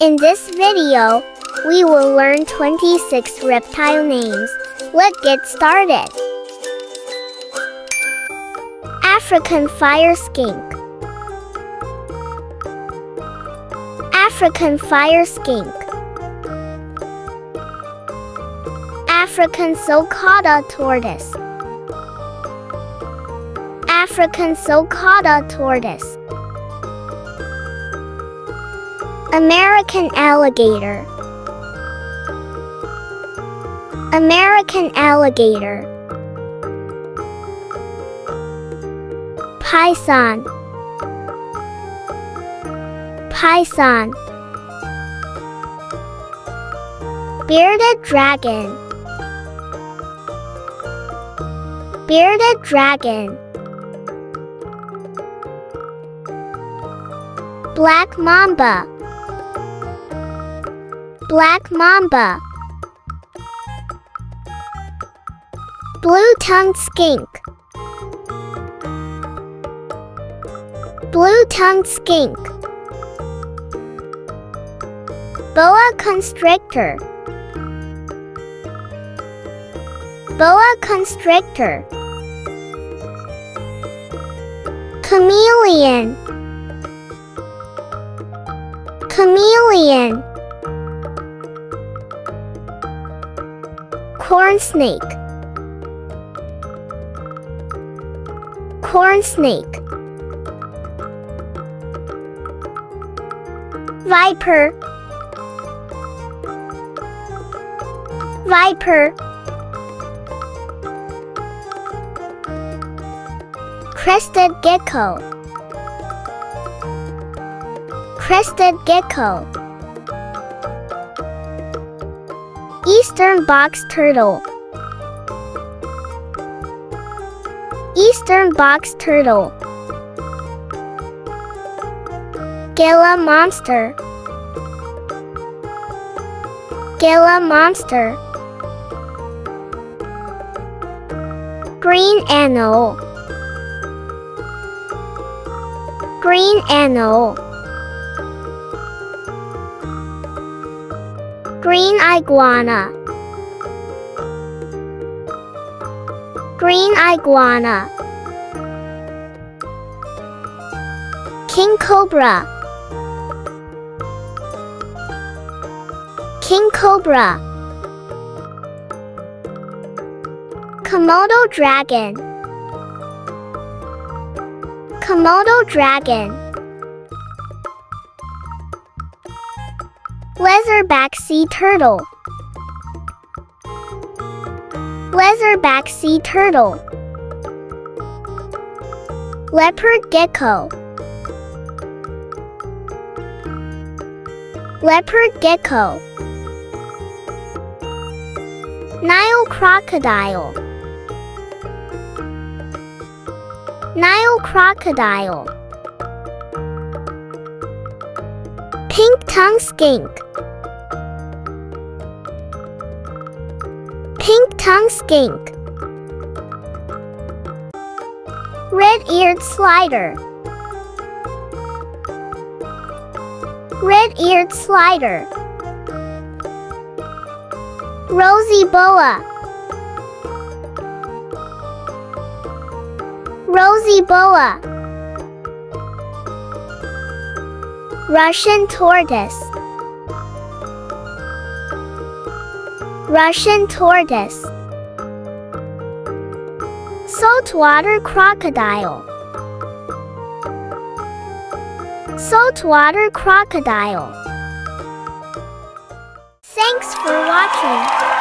In this video, we will learn 26 reptile names. Let's get started. African fire skink. African fire skink. African sulcata tortoise. African sulcata tortoise. American alligator. American alligator. Python. Python. Bearded dragon. Bearded dragon. Black mamba. Black mamba. Blue-tongued skink. Blue-tongued skink. Boa constrictor. Boa constrictor. Chameleon. Chameleon. Corn snake. Corn snake. Viper. Viper. Crested gecko. Crested gecko. Eastern box turtle. Eastern box turtle. Gila monster. Gila monster. Green anole. Green anole. Green iguana. Green iguana. King cobra. King cobra. Komodo dragon. Komodo dragon. Leatherback sea turtle. Leatherback sea turtle. Leopard gecko. Leopard gecko. Nile crocodile. Nile crocodile. Pink-tongued skink. Pink-tongued skink. Red-eared slider. Red-eared slider. Rosy Boa. Rosy Boa. Russian tortoise. Russian tortoise. Saltwater crocodile. Saltwater crocodile. Thanks for watching.